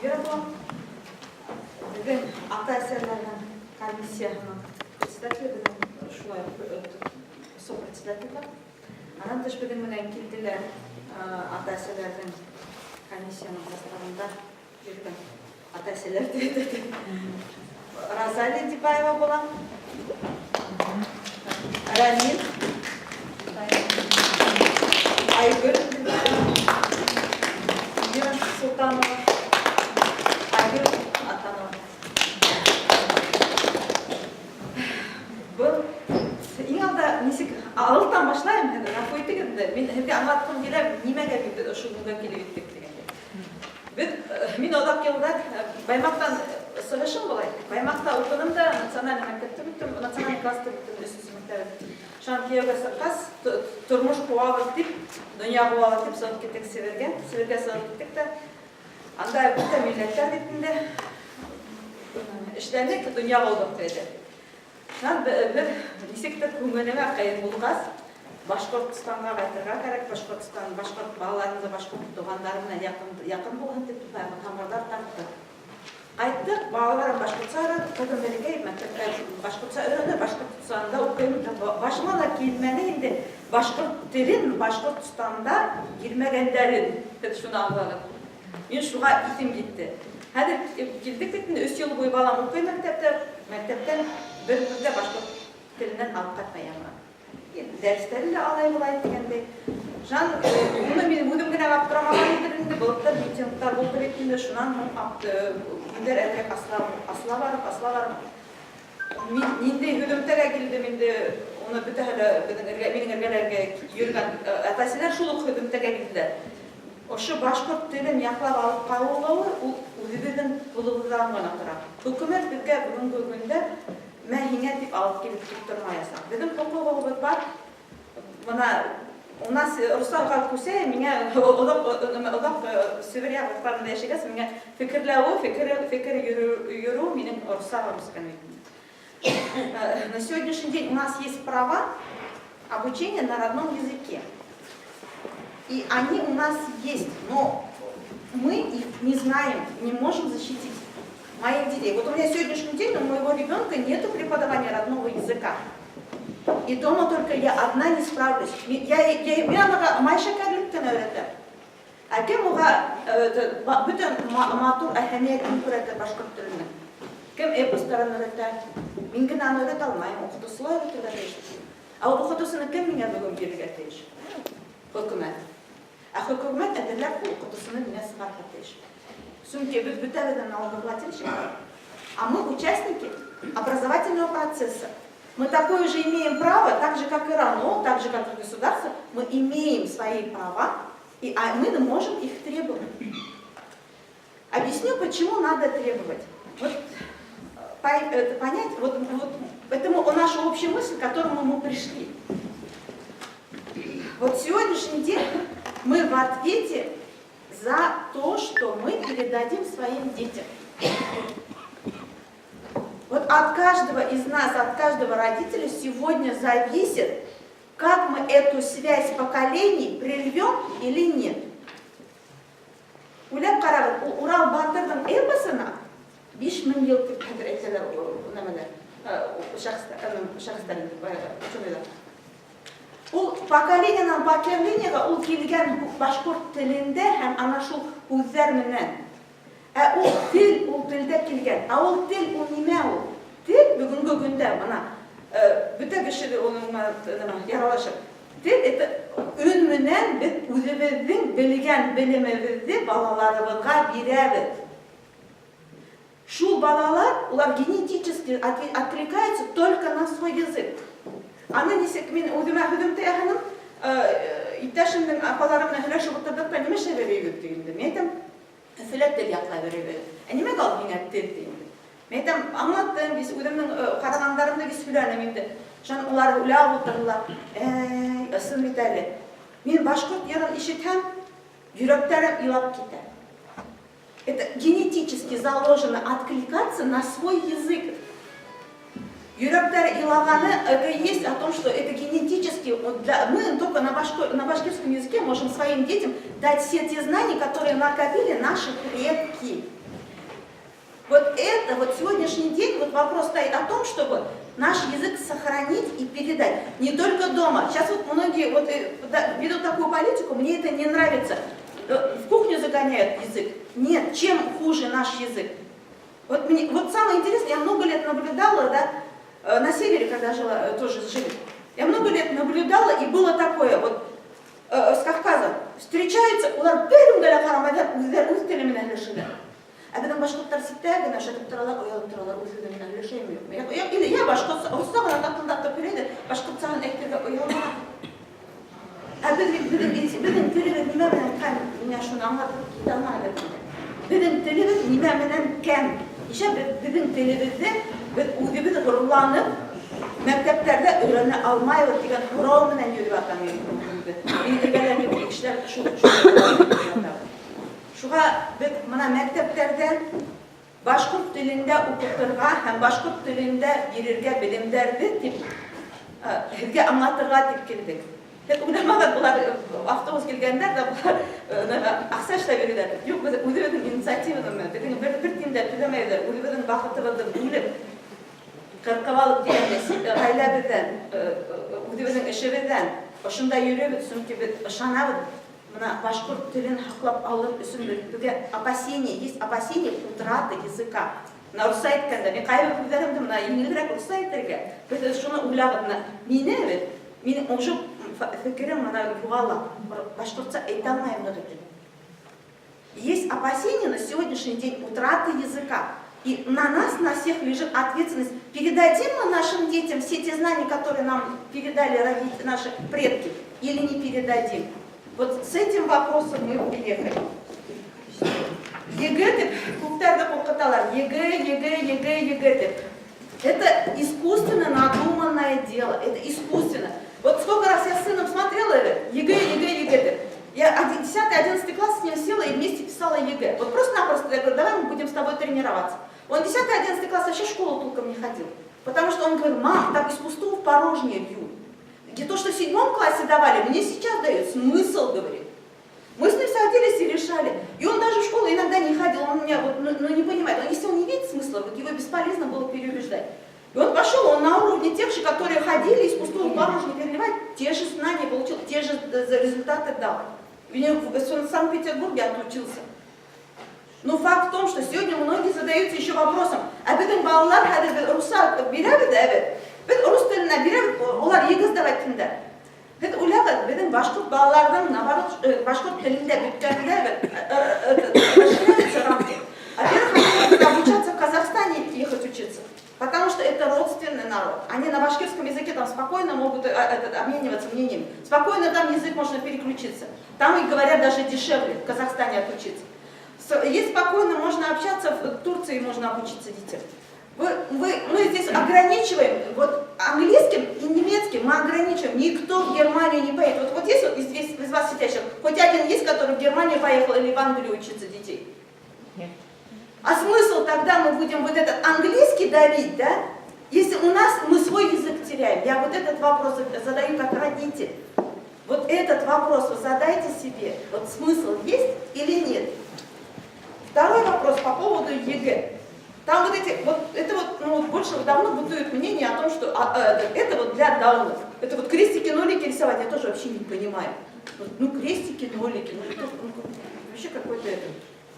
Командира бүгін ата-әсерлерінің комиссияның председателі бүгін шулай сопредседателі. Анан тыш бүгін менен келділер ата-әсерлердің комиссияның составында жүрген ата-әсерлер дейді. Розалия Дибаева была, Рамин, Айгүл Султанова, Айгүл Атанова. Бұл ең алда несек алыстан башлайым, нафойты келді. Мен әнге аңлатқым келем, немеге бүйді ұшылғынға келе өттік дегенде. Мен одақ келдік, Баймақтан сығышым болай. Баймақта оқыным да национальный мектепті біттім, национальный класты біттім, үсісі мектебі. Шан кеуге сыққас, тұрмыш қуағыз деп, дүния қуағыз деп соғып кеттік Северге соғып кеттік та. Анда бүті миллеттер беттінде іштәндік дүния қуағыз деді. Шан бір несекті көңгенеме қайын болғаз, Башқұртстанға қайтырға керек, Башқұрт балаларымызы, Башқұрт туғандарына яқын болған деп тамырдар тартты. Қайттық, балаларым Башқұртса өреді, қылдым берекей, Башқұртса өреді, Башқұртстанда оқимын. Башымана келмені енді Башқұрт тілін Башқұртстанда келмегендерін, шуны аңғалып. Мен шуға итім кетті. Әдір келдік детін, өс елі бой балам оқи мектептен бір-бірде Башқұрт тілінен алып қатмайама. Дәрістері де алай болай дегенде. Жан, оны мен өдім гіне аптырамаған едірінде, бұлықтар митингтар болды бетінде, шунан күндер әлек асыла барып. Менде өдімтіге келді, менде оны бүті әлі менің әргелерге үйірген әтәселер шулық өдімтіге келді. Ошы Башқұрт тілін яқлап алып қауылауы, өдібінің бұлығыдан ғана тұра. Үкімет бірге бүгінгі күнде мәхиңе деп алып келіп тұрмаясақ. Dedim, қолы бар. У нас Руслан Кусе, меня одақ Северия вақтарында ешегес, меня фикірләуі, фикір юру, менің Руслан На сегодняшний день у нас есть права обучения на родном языке. И они у нас есть, но мы их не знаем, не можем защитить. Моих детей. Вот у меня сегодняшний день у моего ребенка нет преподавания родного языка. И дома только я одна не справлюсь. Я майша кәрліктен өйретті. Әкем оға бүтін матур әхәмиетін көрәті Башқұрт тілінің. Кем эпостарын өйретті. Мен гінаны өйрет алмайым, оқытысылы өйретті. Ал оқытысыны кем мене бүгін берік әтейш? Хөкімет. Хөкімет әділер оқытысыны мене сығар әтейш. Сумки бытовые налогоплательщики, а мы участники образовательного процесса. Мы такое же имеем право, так же как и равно, так же как и государство, мы имеем свои права, а мы можем их требовать. Объясню, почему надо требовать. Вот, понять, это наша общая мысль, к которому мы пришли. Вот сегодняшний день мы в ответе за то, что мы передадим своим детям. Вот от каждого из нас, от каждого родителя сегодня зависит, как мы эту связь поколений прервем или нет. Улап қарағын, Урал батырдың эпосына 5000 ел деп қадыр әйтелер шақыстарын. Ол поколениядан поколенияға ол келген Башқұрт тілінде һәм ана шул көздер менен. Ол тілде келген. Ол тіл, ол неме ол? Тіл бүгінгі күнде, бүті кіші оның яралашып. Тіл, үн менен біз өзіміздің білген білімімізді балаларымызға береміз. Шул балалар, олар генетически откликаются только на свой язык. Аны несек мен өзіме хүдімті әхінім, иттәшімнің апаларымның хүләші бұттырдықта неме шәбері үйгіттігінде. Мен айтам, үфілет тіл яқла береді. Әнеме қал мен әттір дейінді. Мен айтам, аңлаттым, біз өзімнің қарағандарымды біз хүләнімді. Жан олар үлә бұттырылар. Ысын бетәлі. Мен Башқұрт ерін ішітем, жүректәрім илап кетер. Это генетически заложено откликаться на свой язык. Юректар Илаганы есть о том, что это генетически, мы только на башкирском языке можем своим детям дать все те знания, которые накопили наши предки. Вот это, вот сегодняшний день, вот вопрос стоит о том, чтобы наш язык сохранить и передать. Не только дома. Сейчас вот многие вот ведут такую политику, мне это не нравится. В кухню загоняют язык. Нет, чем хуже наш язык. Вот, вот самое интересное, я много лет наблюдала, да, на севере, когда жила, тоже жили. Я много лет наблюдала, и было такое, вот, с Кавказа. Встречаются, улар бәрін қарамайдан өздері өз тілімен сөйлеседі. А потом башқұрттар сіптәгін, шатып тұралар, оялып тұралар, өз тілімен сөйлемеймін. Или я башқұртса, ұрыстағын атақтындақтап береді, башқұртсаған әктерге оялмаған. А біздің тіліміз неме менен кәм, мен шуны аңғатып кете алмайды. Біздің тіліміз неме менен кәм. Еще біздің тілімізде өзіміз ғұрланып, мәктептерде өйрәне алмайбыз деген ұрау менен жүріп атам. Шуға біз мына мәктептерден башқұрт тілінде оқытырға һәм башқұрт тілінде берерге білімдерді деп бізге аңлатырға деп келдік. Ойламаған бұлар автобус келгендер де бұлар ақша ұштай береді. Жоқ, біз өзіміздің инициативамен, бір тиында төлемейді, өзіміздің бақытымызды бөліп, қырқып алып дегенде ғайлабыдан, өзіміздің ішімізден, ұшында үйребіз, сөмке біз ышанабыз, мына башқұрт тілін хақлап алып үшін бізде опасение, есть опасение утраты языка. Мына ұрса айтканда, мен қайбір көздерімді мына еңілдірек ұрса айттырға, біз шуны ойлағып, мені менің уже фикрим мына юғала, башқұртса айта алмаймын деп. Есть опасения на сегодняшний день утраты языка. И на нас, на всех лежит ответственность. Передадим мы нашим детям все те знания, которые нам передали родители, наши предки, или не передадим? Вот с этим вопросом мы приехали. ЕГЭ, ЕГЭ. Это искусственно надуманное дело. Это искусственно. Вот сколько раз я с сыном смотрела ЕГЭ. Я 10-11 класс с ним села и вместе писала ЕГЭ. Вот просто-напросто я говорю, давай мы будем с тобой тренироваться. Он 10-11 класс вообще в школу толком не ходил. Потому что он говорит, мам, там из пустого в порожнее бьют. И то, что в 7 классе давали, мне сейчас дают смысл, говорит. Мы с ним садились и решали. И он даже в школу иногда не ходил, он меня вот, не понимает. Но если он не видит смысла, вот его бесполезно было переубеждать. И он пошел, он на уровне тех же, которые ходили из пустого в порожнее переливать, те же знания получил, те же результаты дал. В Санкт-Петербурге отучился. Но факт в том, что сегодня многие задаются еще вопросом, а біздің балалар қазір русал береді, evet. Біз рус тіліне береді, олар егіз давать тыңдар. Біз ойлағыз, біздің башқұрт балалардың, наоборот, башқұрт тілінде бүткенде расширяются рамки. Во-первых, они могут обучаться в Казахстане и ехать учиться. Потому что это родственный народ. Они на башкирском языке там спокойно могут обмениваться мнением. Спокойно там язык можно переключиться. Там и говорят даже дешевле в Казахстане отучиться. И спокойно можно общаться, в Турции можно обучиться детям. Мы здесь ограничиваем, вот английским и немецким мы ограничиваем. Никто в Германию не поедет. Вот есть вот из вас сидящих, хоть один есть, который в Германию поехал или в Англию учиться детей? Нет. А смысл тогда мы будем вот этот английский давить, да? Если у нас мы свой язык теряем. Я вот этот вопрос задаю как родитель. Вот этот вопрос вы задайте себе. Вот смысл есть или нет? Второй вопрос по поводу ЕГЭ. Там вот эти, вот это вот, ну, больше давно бытует мнение о том, что это вот для даунов. Это вот крестики, нолики рисовать, я тоже вообще не понимаю. Вот, ну, крестики, нолики, ну, это, вообще какой-то это.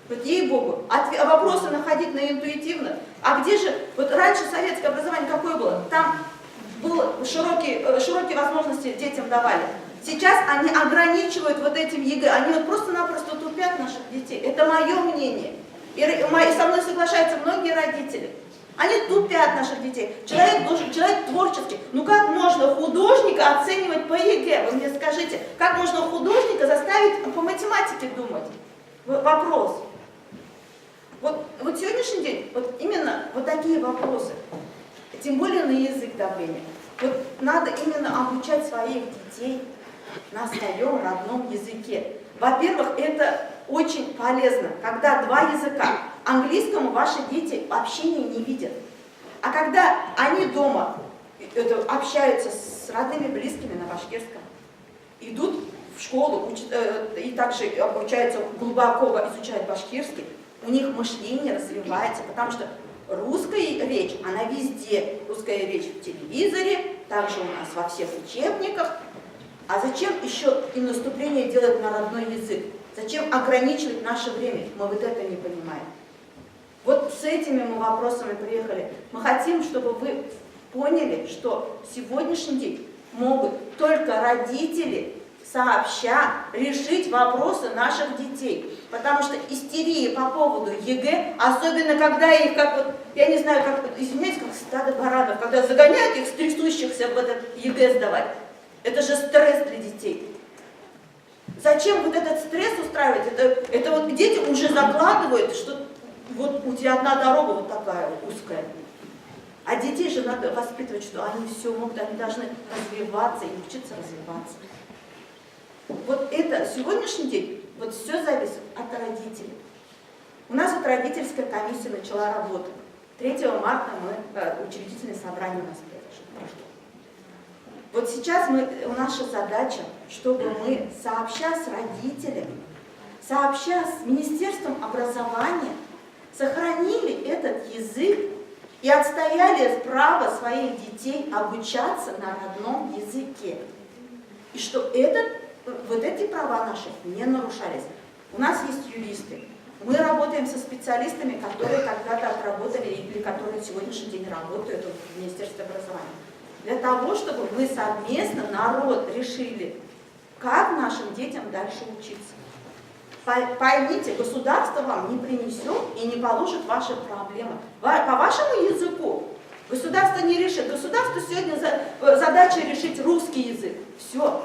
Вот ей-богу, вопросы находить на интуитивно. А где же, вот раньше советское образование какое было? Там было широкие возможности детям давали. Сейчас они ограничивают вот этим ЕГЭ, они вот просто-напросто тупят наших детей. Это мое мнение. И со мной соглашаются многие родители. Они тупят наших детей. Человек творческий. Ну как можно художника оценивать по ЕГЭ? Вы мне скажите, как можно художника заставить по математике думать? Вопрос. Вот сегодняшний день, вот именно вот такие вопросы, тем более на язык давления. Вот надо именно обучать своих детей на своем родном языке. Во-первых, это очень полезно, когда два языка. Английскому ваши дети общения не видят. А когда они дома общаются с родными, близкими на башкирском, идут в школу и также обучаются глубоко, изучают башкирский, у них мышление развивается, потому что русская речь, она везде. Русская речь в телевизоре, также у нас во всех учебниках. А зачем еще и наступление делать на родной язык? Зачем ограничивать наше время? Мы вот это не понимаем. Вот с этими мы вопросами приехали. Мы хотим, чтобы вы поняли, что сегодняшний день могут только родители сообща решить вопросы наших детей. Потому что истерия по поводу ЕГЭ, особенно когда их, как вот, я не знаю, как, извиняюсь, как стадо баранов, когда загоняют их трясущихся в этот ЕГЭ сдавать, это же стресс для детей. Зачем вот этот стресс устраивать? Это вот дети уже закладывают, что вот у тебя одна дорога вот такая узкая. А детей же надо воспитывать, что они все могут, они должны развиваться и учиться развиваться. Вот это сегодняшний день, вот все зависит от родителей. У нас вот родительская комиссия начала работать. 3 марта учредительное собрание у нас прошло. Вот сейчас наша задача, чтобы мы, сообща с родителями, сообща с Министерством образования, сохранили этот язык и отстояли право своих детей обучаться на родном языке. И что вот эти права наши не нарушались. У нас есть юристы. Мы работаем со специалистами, которые когда-то отработали или которые сегодняшний день работают в Министерстве образования. Для того, чтобы мы совместно, народ, решили, как нашим детям дальше учиться. Поймите, государство вам не принесет и не положит ваши проблемы. По вашему языку государство не решит. Государство сегодня задача решить русский язык. Все.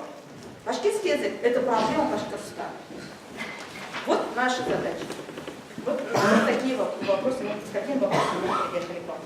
Башкирский язык – это проблема Башкортостана. Вот наша задача. Вот такие вопросы, с какими вопросами мы приехали к вам.